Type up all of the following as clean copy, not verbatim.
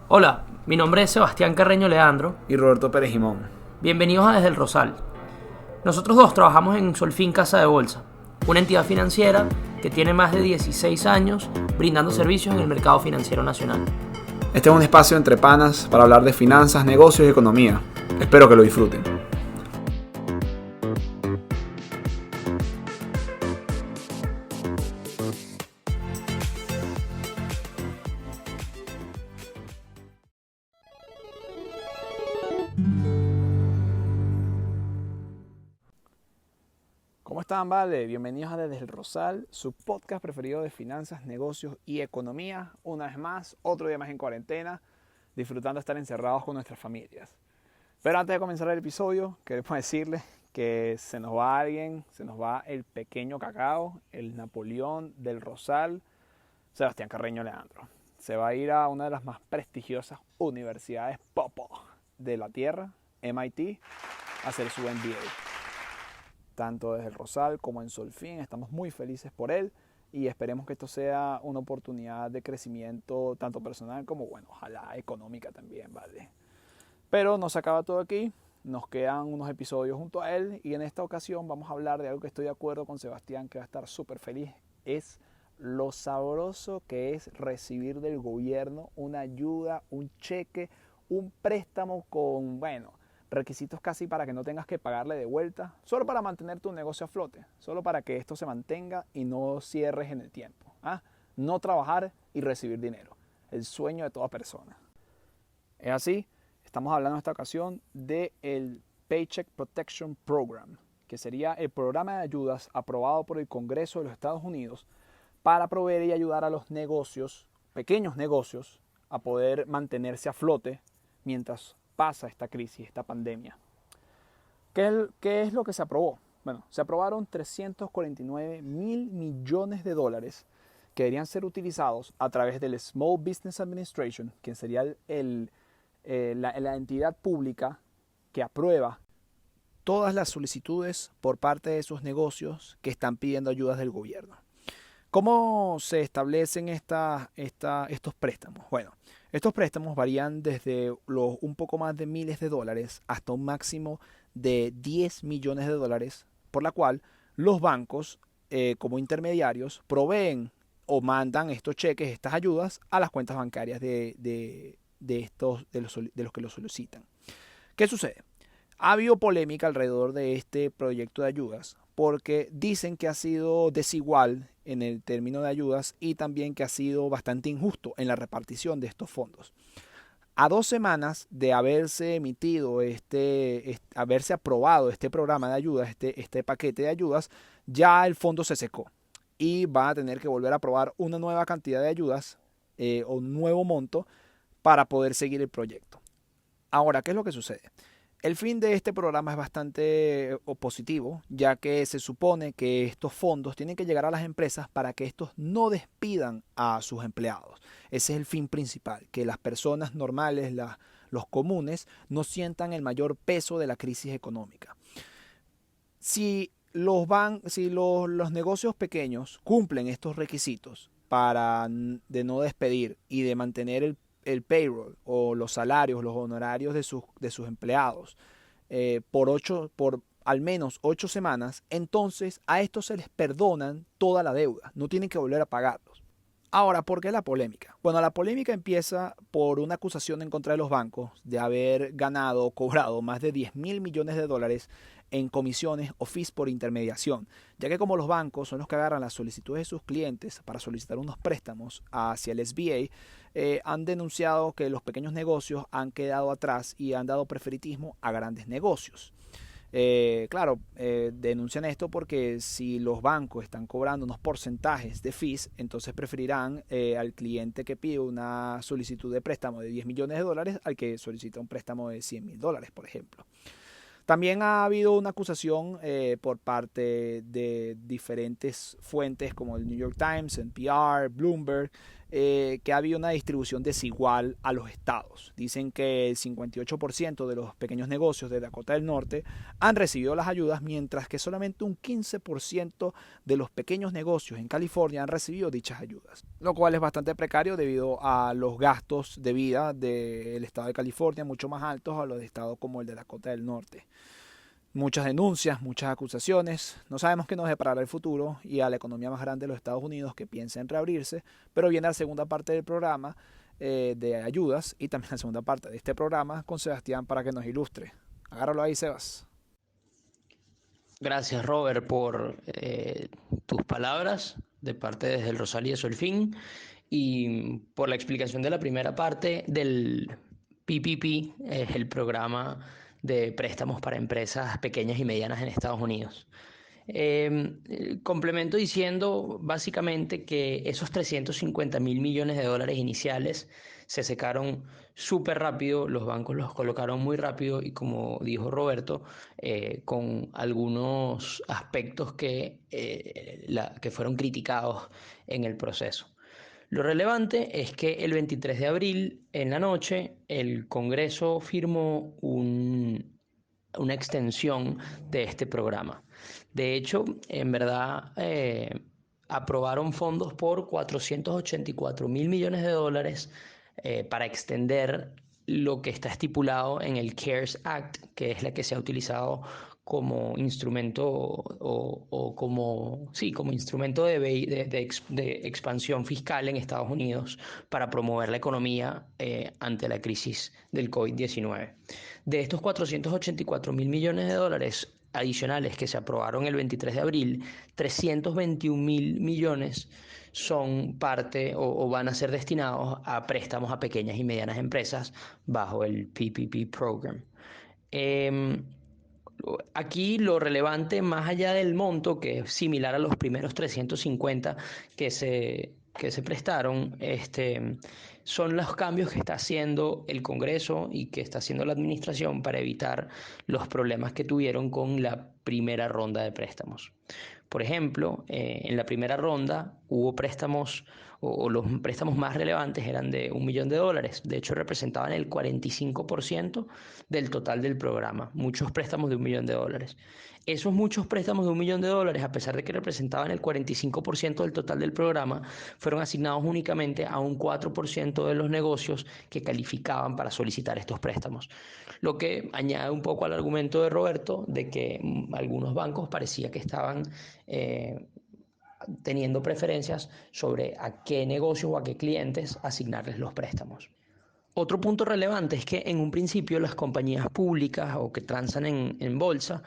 Hola, mi nombre es Sebastián Carreño Leandro. Y Roberto Pérez Jimón. Bienvenidos a Desde el Rosal. Nosotros dos trabajamos en Solfin Casa de Bolsa, una entidad financiera que tiene más de 16 años brindando servicios en el mercado financiero nacional. Este es un espacio entre panas para hablar de finanzas, negocios y economía. Espero que lo disfruten. ¿Cómo están, vale? Bienvenidos a Desde el Rosal, su podcast preferido de finanzas, negocios y economía. Una vez más, otro día más en cuarentena, disfrutando de estar encerrados con nuestras familias. Pero antes de comenzar el episodio, queremos decirles que se nos va alguien, se nos va el pequeño cacao, el Napoleón del Rosal, Sebastián Carreño Leandro. Se va a ir a una de las más prestigiosas universidades popo de la Tierra, MIT, a hacer su MBA. Tanto desde el Rosal como en Solfin, estamos muy felices por él y esperemos que esto sea una oportunidad de crecimiento tanto personal como, bueno, ojalá económica también, ¿vale? Pero no se acaba todo aquí, nos quedan unos episodios junto a él y en esta ocasión vamos a hablar de algo que estoy de acuerdo con Sebastián, que va a estar súper feliz, es lo sabroso que es recibir del gobierno una ayuda, un cheque, un préstamo con, bueno, requisitos casi para que no tengas que pagarle de vuelta, solo para mantener tu negocio a flote, solo para que esto se mantenga y no cierres en el tiempo. No trabajar y recibir dinero, el sueño de toda persona. Es así, estamos hablando en esta ocasión del Paycheck Protection Program, que sería el programa de ayudas aprobado por el Congreso de los Estados Unidos para proveer y ayudar a los negocios, pequeños negocios, a poder mantenerse a flote mientras pasa esta crisis, esta pandemia. ¿Qué es lo que se aprobó? Bueno, se aprobaron 349 mil millones de dólares que deberían ser utilizados a través del Small Business Administration, que sería la entidad pública que aprueba todas las solicitudes por parte de esos negocios que están pidiendo ayudas del gobierno. ¿Cómo se establecen estos préstamos? Bueno, estos préstamos varían desde los un poco más de miles de dólares hasta un máximo de 10 millones de dólares, por la cual los bancos, como intermediarios, proveen o mandan estos cheques, estas ayudas, a las cuentas bancarias de los que lo solicitan. ¿Qué sucede? Ha habido polémica alrededor de este proyecto de ayudas porque dicen que ha sido desigual en el término de ayudas y también que ha sido bastante injusto en la repartición de estos fondos. A 2 semanas de haberse emitido haberse aprobado este programa de ayudas, este paquete de ayudas, ya el fondo se secó y va a tener que volver a aprobar una nueva cantidad de ayudas o un nuevo monto para poder seguir el proyecto. Ahora, ¿qué es lo que sucede? El fin de este programa es bastante positivo, ya que se supone que estos fondos tienen que llegar a las empresas para que estos no despidan a sus empleados. Ese es el fin principal, que las personas normales, los comunes, no sientan el mayor peso de la crisis económica. Si los negocios pequeños cumplen estos requisitos de no despedir y de mantener el payroll o los salarios, los honorarios de sus empleados por al menos 8 semanas, entonces a estos se les perdonan toda la deuda, no tienen que volver a pagarlos. Ahora, ¿por qué la polémica? Bueno, la polémica empieza por una acusación en contra de los bancos de haber ganado o cobrado más de 10 mil millones de dólares en comisiones o fees por intermediación, ya que como los bancos son los que agarran las solicitudes de sus clientes para solicitar unos préstamos hacia el SBA, han denunciado que los pequeños negocios han quedado atrás y han dado preferitismo a grandes negocios. Denuncian esto porque si los bancos están cobrando unos porcentajes de fees, entonces preferirán al cliente que pide una solicitud de préstamo de 10 millones de dólares al que solicita un préstamo de 100 mil dólares, por ejemplo. También ha habido una acusación por parte de diferentes fuentes como el New York Times, NPR, Bloomberg, que ha habido una distribución desigual a los estados. Dicen que el 58% de los pequeños negocios de Dakota del Norte han recibido las ayudas, mientras que solamente un 15% de los pequeños negocios en California han recibido dichas ayudas, lo cual es bastante precario debido a los gastos de vida del estado de California, mucho más altos a los de estados como el de Dakota del Norte. Muchas denuncias, muchas acusaciones, no sabemos qué nos deparará el futuro y a la economía más grande de los Estados Unidos que piensa en reabrirse, pero viene la segunda parte del programa de ayudas y también la segunda parte de este programa con Sebastián para que nos ilustre. Agárralo ahí, Sebas. Gracias, Robert, por tus palabras de parte desde el Rosal y de Solfín y por la explicación de la primera parte del PPP, es el programa de préstamos para empresas pequeñas y medianas en Estados Unidos. Complemento diciendo básicamente que esos 350.000 millones de dólares iniciales se secaron súper rápido, los bancos los colocaron muy rápido y, como dijo Roberto, con algunos aspectos que fueron criticados en el proceso. Lo relevante es que el 23 de abril, en la noche, el Congreso firmó una extensión de este programa. De hecho, en verdad, aprobaron fondos por 484.000 millones de dólares para extender lo que está estipulado en el CARES Act, que es la que se ha utilizado como instrumento como instrumento de expansión fiscal en Estados Unidos para promover la economía ante la crisis del COVID-19. De estos 484.000 millones de dólares adicionales que se aprobaron el 23 de abril, 321.000 millones son parte o van a ser destinados a préstamos a pequeñas y medianas empresas bajo el PPP Program. Aquí lo relevante, más allá del monto, que es similar a los primeros 350 que se prestaron, son los cambios que está haciendo el Congreso y que está haciendo la administración para evitar los problemas que tuvieron con la primera ronda de préstamos. Por ejemplo, en la primera ronda hubo préstamos, o los préstamos más relevantes eran de $1 millón. De hecho, representaban el 45% del total del programa. Muchos préstamos de $1 millón. Esos muchos préstamos de $1 millón, a pesar de que representaban el 45% del total del programa, fueron asignados únicamente a un 4% de los negocios que calificaban para solicitar estos préstamos. Lo que añade un poco al argumento de Roberto de que algunos bancos parecía que estaban teniendo preferencias sobre a qué negocios o a qué clientes asignarles los préstamos. Otro punto relevante es que en un principio las compañías públicas o que transan en bolsa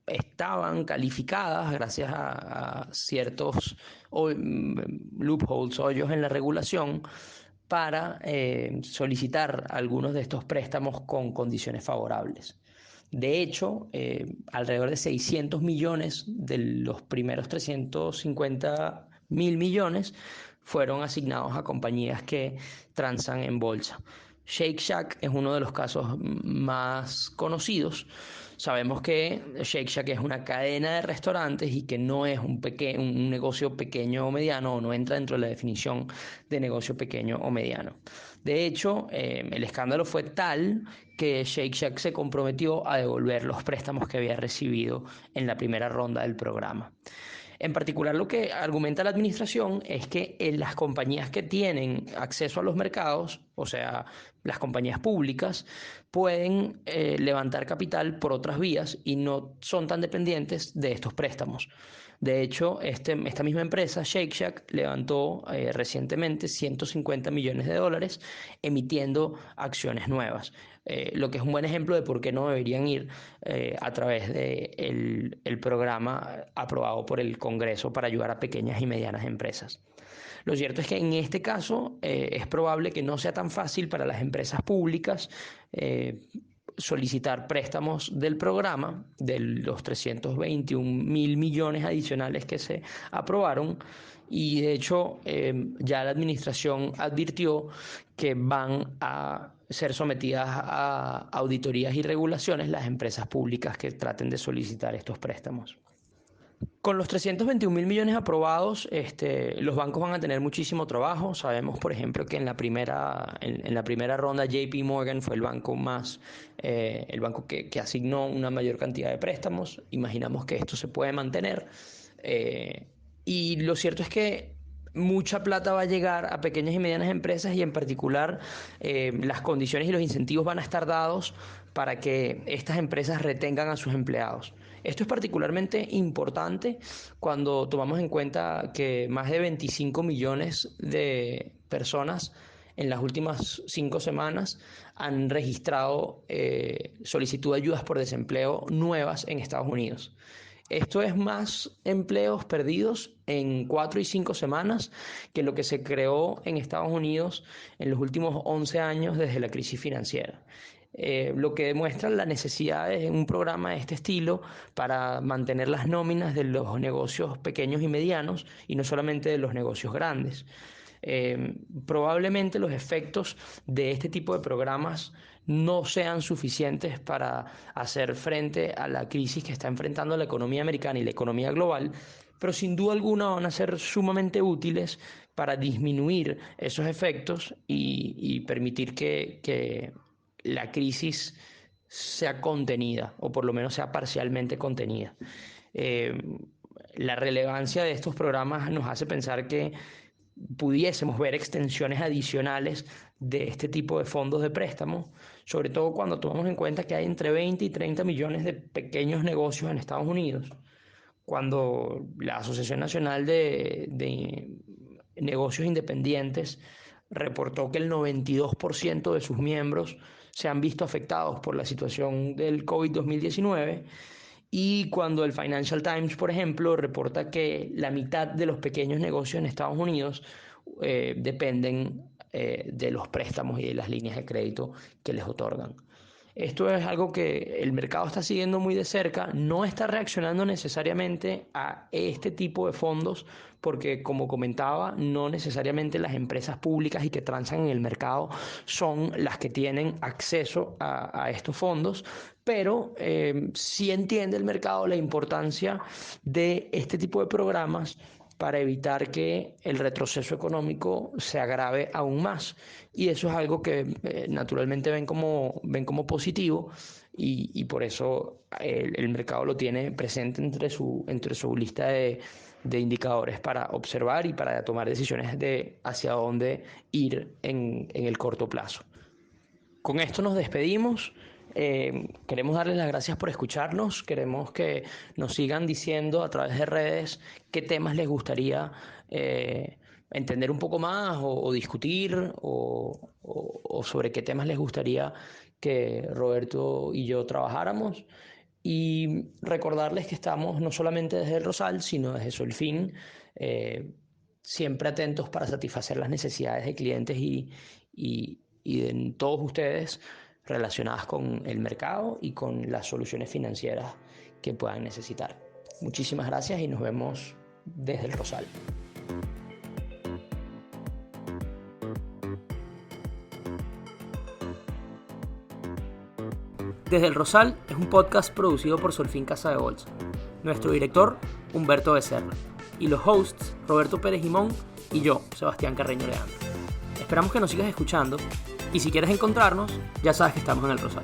estaban calificadas gracias a ciertos loopholes, hoyos en la regulación, para solicitar algunos de estos préstamos con condiciones favorables. De hecho, alrededor de 600 millones de los primeros 350.000 millones fueron asignados a compañías que transan en bolsa. Shake Shack es uno de los casos más conocidos. Sabemos que Shake Shack es una cadena de restaurantes y que no es un negocio pequeño o mediano, o no entra dentro de la definición de negocio pequeño o mediano. De hecho, el escándalo fue tal que Shake Shack se comprometió a devolver los préstamos que había recibido en la primera ronda del programa. En particular, lo que argumenta la administración es que las compañías que tienen acceso a los mercados, o sea, las compañías públicas, pueden levantar capital por otras vías y no son tan dependientes de estos préstamos. De hecho, esta misma empresa, Shake Shack, levantó recientemente $150 millones emitiendo acciones nuevas. Lo que es un buen ejemplo de por qué no deberían ir a través del programa aprobado por el Congreso para ayudar a pequeñas y medianas empresas. Lo cierto es que en este caso es probable que no sea tan fácil para las empresas públicas solicitar préstamos del programa, de los 321.000 millones adicionales que se aprobaron, y de hecho ya la administración advirtió que van a ser sometidas a auditorías y regulaciones las empresas públicas que traten de solicitar estos préstamos. Con los 321 mil millones aprobados, los bancos van a tener muchísimo trabajo. Sabemos, por ejemplo, que en la primera ronda JP Morgan fue el banco que asignó una mayor cantidad de préstamos. Imaginamos que esto se puede mantener. Y lo cierto es que mucha plata va a llegar a pequeñas y medianas empresas y en particular las condiciones y los incentivos van a estar dados para que estas empresas retengan a sus empleados. Esto es particularmente importante cuando tomamos en cuenta que más de 25 millones de personas en las últimas 5 semanas han registrado solicitud de ayudas por desempleo nuevas en Estados Unidos. Esto es más empleos perdidos en 4 y 5 semanas que lo que se creó en Estados Unidos en los últimos 11 años desde la crisis financiera. Lo que demuestra la necesidad de un programa de este estilo para mantener las nóminas de los negocios pequeños y medianos y no solamente de los negocios grandes. Probablemente los efectos de este tipo de programas no sean suficientes para hacer frente a la crisis que está enfrentando la economía americana y la economía global, pero sin duda alguna van a ser sumamente útiles para disminuir esos efectos y permitir que la crisis sea contenida, o por lo menos sea parcialmente contenida. La relevancia de estos programas nos hace pensar que pudiésemos ver extensiones adicionales de este tipo de fondos de préstamo, sobre todo cuando tomamos en cuenta que hay entre 20 y 30 millones de pequeños negocios en Estados Unidos, cuando la Asociación Nacional de Negocios Independientes reportó que el 92% de sus miembros se han visto afectados por la situación del COVID-2019, y cuando el Financial Times, por ejemplo, reporta que la mitad de los pequeños negocios en Estados Unidos dependen de los préstamos y de las líneas de crédito que les otorgan. Esto es algo que el mercado está siguiendo muy de cerca, no está reaccionando necesariamente a este tipo de fondos porque, como comentaba, no necesariamente las empresas públicas y que transan en el mercado son las que tienen acceso a estos fondos, pero sí entiende el mercado la importancia de este tipo de programas para evitar que el retroceso económico se agrave aún más. Y eso es algo que naturalmente ven como positivo y por eso el mercado lo tiene presente entre su lista de indicadores para observar y para tomar decisiones de hacia dónde ir en el corto plazo. Con esto nos despedimos. Queremos darles las gracias por escucharnos. Queremos que nos sigan diciendo a través de redes qué temas les gustaría entender un poco más o discutir o sobre qué temas les gustaría que Roberto y yo trabajáramos. Y recordarles que estamos no solamente desde el Rosal, sino desde Solfin, siempre atentos para satisfacer las necesidades de clientes y de todos ustedes relacionadas con el mercado y con las soluciones financieras que puedan necesitar. Muchísimas gracias y nos vemos desde el Rosal. Desde el Rosal es un podcast producido por Solfin Casa de Bolsa. Nuestro director, Humberto Becerra. Y los hosts, Roberto Pérez Jimón y yo, Sebastián Carreño Leandro. Esperamos que nos sigas escuchando y si quieres encontrarnos, ya sabes que estamos en el Rosal.